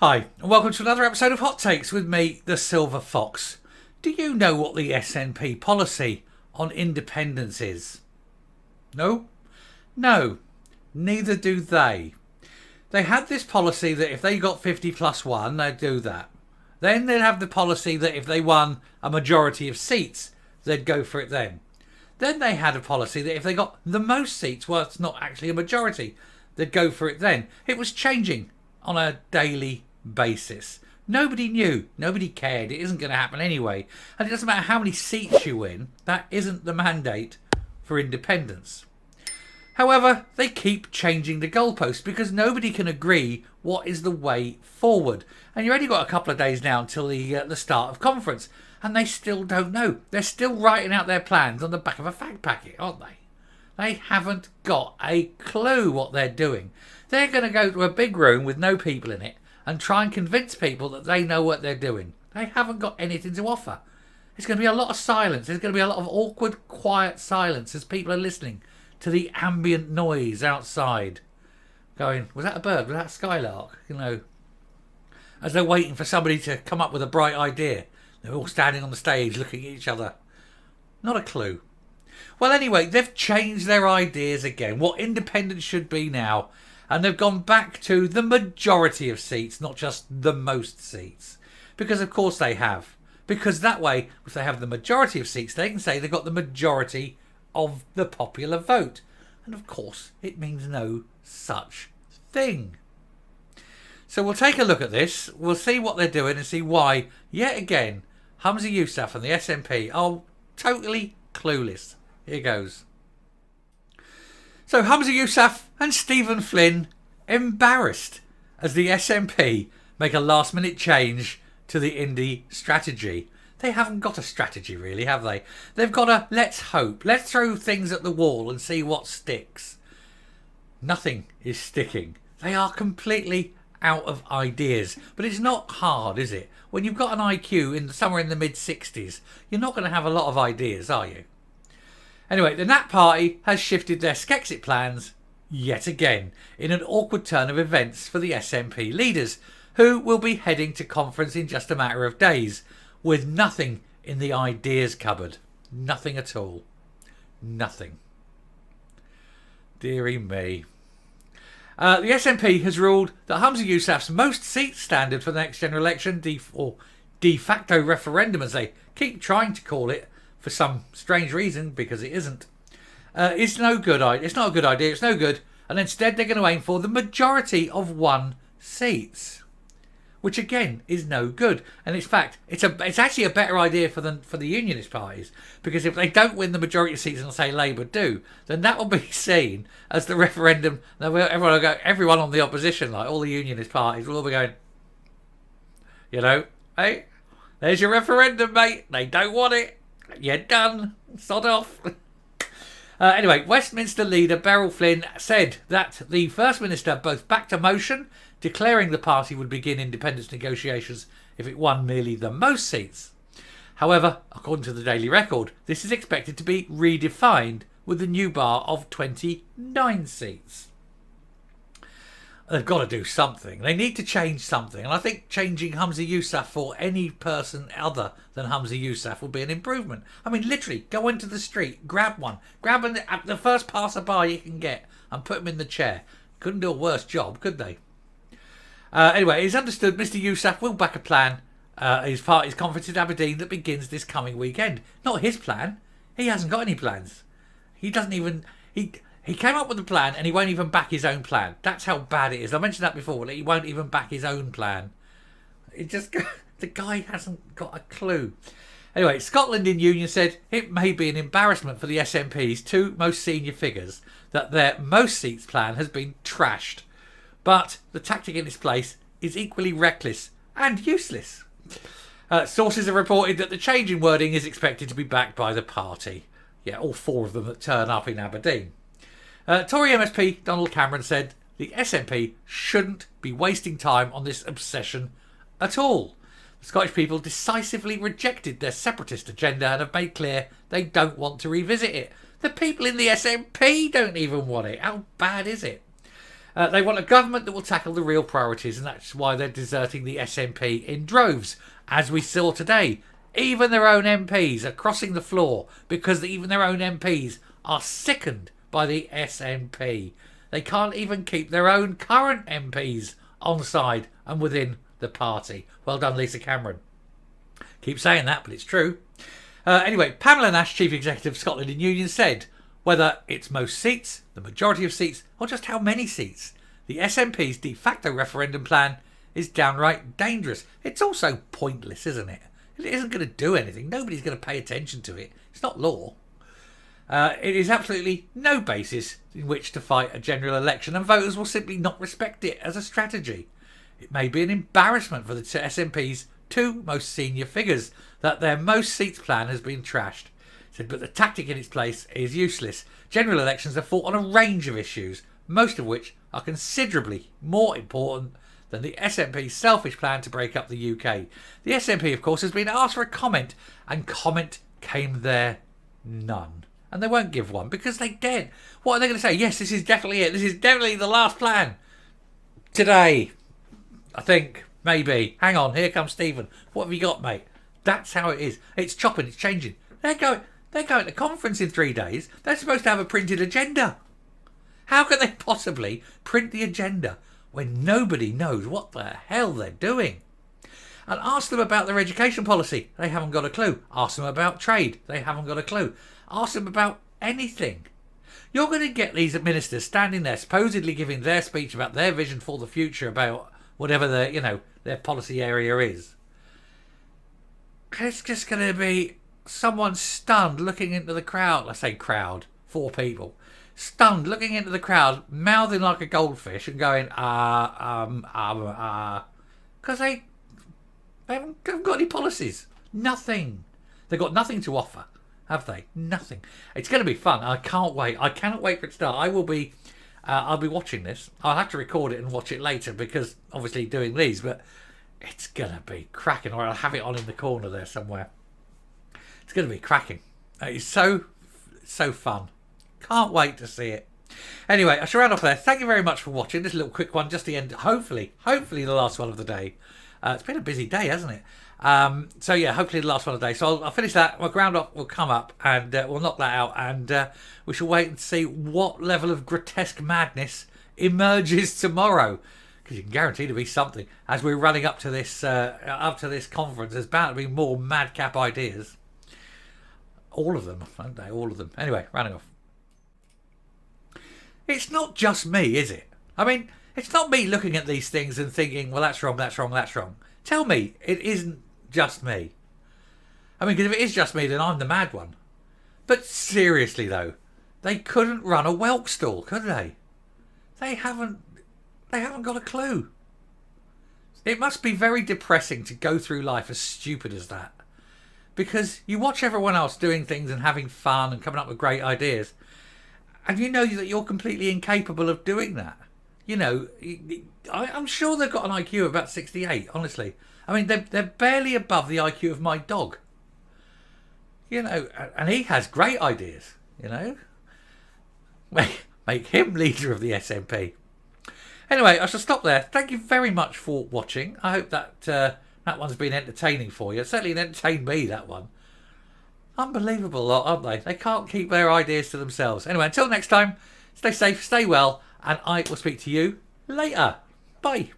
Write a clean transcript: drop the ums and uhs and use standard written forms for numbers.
Hi, and welcome to another episode of Hot Takes with me, the Silver Fox. Do you know what the SNP policy on independence is? No? No. Neither do they. They had this policy that if they got 50 plus 1, they'd do that. Then they'd have the policy that if they won a majority of seats, they'd go for it then. Then they had a policy that if they got the most seats, well, it's not actually a majority, they'd go for it then. It was changing on a daily basis. Nobody knew. Nobody cared. It isn't going to happen anyway. And it doesn't matter how many seats you win. That isn't the mandate for independence. However, they keep changing the goalposts because nobody can agree what is the way forward. And you've only got a couple of days now until the start of conference. And they still don't know. They're still writing out their plans on the back of a fact packet, aren't they? They haven't got a clue what they're doing. They're going to go to a big room with no people in it and try and convince people that they know what they're doing. They haven't got anything to offer. There's going to be a lot of silence. There's going to be a lot of awkward, quiet silence as people are listening to the ambient noise outside. Going, was that a bird? Was that a skylark? You know, as they're waiting for somebody to come up with a bright idea. They're all standing on the stage looking at each other. Not a clue. Well, anyway, they've changed their ideas again. What independence should be now. And they've gone back to the majority of seats, not just the most seats. Because of course they have. Because that way, if they have the majority of seats, they can say they've got the majority of the popular vote. And of course, it means no such thing. So we'll take a look at this. We'll see what they're doing and see why, yet again, Humza Yousaf and the SNP are totally clueless. Here goes. So Humza Yousaf and Stephen Flynn embarrassed as the SNP make a last minute change to the Indy strategy. They haven't got a strategy really, have they? They've got a let's hope. Let's throw things at the wall and see what sticks. Nothing is sticking. They are completely out of ideas. But it's not hard, is it? When you've got an IQ somewhere in the mid-60s, you're not going to have a lot of ideas, are you? Anyway, the Nat Party has shifted their Skexit plans yet again in an awkward turn of events for the SNP leaders, who will be heading to conference in just a matter of days, with nothing in the ideas cupboard. Nothing at all. Nothing. Dearie me. The SNP has ruled that Humza Yousaf's most seat standard for the next general election, or de facto referendum as they keep trying to call it, for some strange reason, because it isn't. It's no good. It's not a good idea. It's no good. And instead, they're going to aim for the majority of 1 seats, which again is no good. And in fact, it's actually a better idea for the unionist parties, because if they don't win the majority of seats and say Labour do, then that will be seen as the referendum. Everyone on the opposition, like all the unionist parties, will all be going, you know, hey, there's your referendum, mate. They don't want it. You're done. Sod off. Anyway, Westminster leader Beryl Flynn said that the First Minister both backed a motion declaring the party would begin independence negotiations if it won merely the most seats. However, according to the Daily Record, this is expected to be redefined with the new bar of 29 seats. They've got to do something. They need to change something. And I think changing Humza Yousaf for any person other than Humza Yousaf will be an improvement. I mean, literally, go into the street, grab one. Grab the first passerby you can get and put him in the chair. Couldn't do a worse job, could they? Anyway, it's understood Mr Yousaf will back a plan, his party's conference in Aberdeen that begins this coming weekend. Not his plan. He hasn't got any plans. He doesn't even... He came up with a plan and he won't even back his own plan. That's how bad it is. I mentioned that before. That he won't even back his own plan. The guy hasn't got a clue. Anyway, Scotland in Union said it may be an embarrassment for the SNP's 2 most senior figures that their most seats plan has been trashed. But the tactic in its place is equally reckless and useless. Sources have reported that the change in wording is expected to be backed by the party. Yeah, all 4 of them that turn up in Aberdeen. Tory MSP Donald Cameron said the SNP shouldn't be wasting time on this obsession at all. The Scottish people decisively rejected their separatist agenda and have made clear they don't want to revisit it. The people in the SNP don't even want it. How bad is it? They want a government that will tackle the real priorities, and that's why they're deserting the SNP in droves, as we saw today. Even their own MPs are crossing the floor because even their own MPs are sickened by the SNP. They can't even keep their own current MPs on side and within the party. Well done, Lisa Cameron. Keep saying that, but it's true. Anyway, Pamela Nash, Chief Executive of Scotland and Union, said whether it's most seats, the majority of seats, or just how many seats, the SNP's de facto referendum plan is downright dangerous. It's also pointless, isn't it? It isn't going to do anything. Nobody's going to pay attention to it. It's not law. It is absolutely no basis in which to fight a general election, and voters will simply not respect it as a strategy. It may be an embarrassment for the SNP's two most senior figures that their most seats plan has been trashed. Said, but the tactic in its place is useless. General elections are fought on a range of issues, most of which are considerably more important than the SNP's selfish plan to break up the UK. The SNP, of course, has been asked for a comment, and comment came there none. And they won't give one because they daren't. What are they going to say? Yes, this is definitely it. This is definitely the last plan. Today, I think, maybe. Hang on, here comes Stephen. What have you got, mate? That's how it is. It's chopping, it's changing. They're going to conference in 3 days. They're supposed to have a printed agenda. How can they possibly print the agenda when nobody knows what the hell they're doing? And ask them about their education policy. They haven't got a clue. Ask them about trade. They haven't got a clue. Ask them about anything. You're going to get these ministers standing there supposedly giving their speech about their vision for the future about whatever their policy area is. It's just going to be someone stunned looking into the crowd. I say crowd, 4 people. Stunned looking into the crowd, mouthing like a goldfish and going, because they haven't got any policies. Nothing. They've got nothing to offer, have they? Nothing. It's going to be fun. I can't wait. I cannot wait for it to start. I'll be watching this. I'll have to record it and watch it later because obviously doing these, but it's going to be cracking. Or I'll have it on in the corner there somewhere. It's going to be cracking. It's so fun. Can't wait to see it. Anyway, I shall round off there. Thank you very much for watching. This little quick one, just the end. Hopefully the last one of the day. It's been a busy day, hasn't it? So yeah, hopefully the last one of the day. So I'll finish that. My ground up will come up and we'll knock that out. And we shall wait and see what level of grotesque madness emerges tomorrow. Because you can guarantee to be something. As we're running up to this conference, there's bound to be more madcap ideas. All of them, aren't they? All of them. Anyway, running off. It's not just me, is it? I mean, it's not me looking at these things and thinking, well, that's wrong, that's wrong, that's wrong. Tell me it isn't just me. I mean, because if it is just me, then I'm the mad one. But seriously, though, they couldn't run a whelk stall, could they? They haven't got a clue. It must be very depressing to go through life as stupid as that. Because you watch everyone else doing things and having fun and coming up with great ideas, and you know that you're completely incapable of doing that. You know, I'm sure they've got an IQ of about 68, honestly. I mean, they're barely above the IQ of my dog. You know, and he has great ideas, you know. Make him leader of the SNP. Anyway, I shall stop there. Thank you very much for watching. I hope that that one's been entertaining for you. It certainly entertained me, that one. Unbelievable lot, aren't they? They can't keep their ideas to themselves. Anyway, until next time, stay safe, stay well, and I will speak to you later. Bye.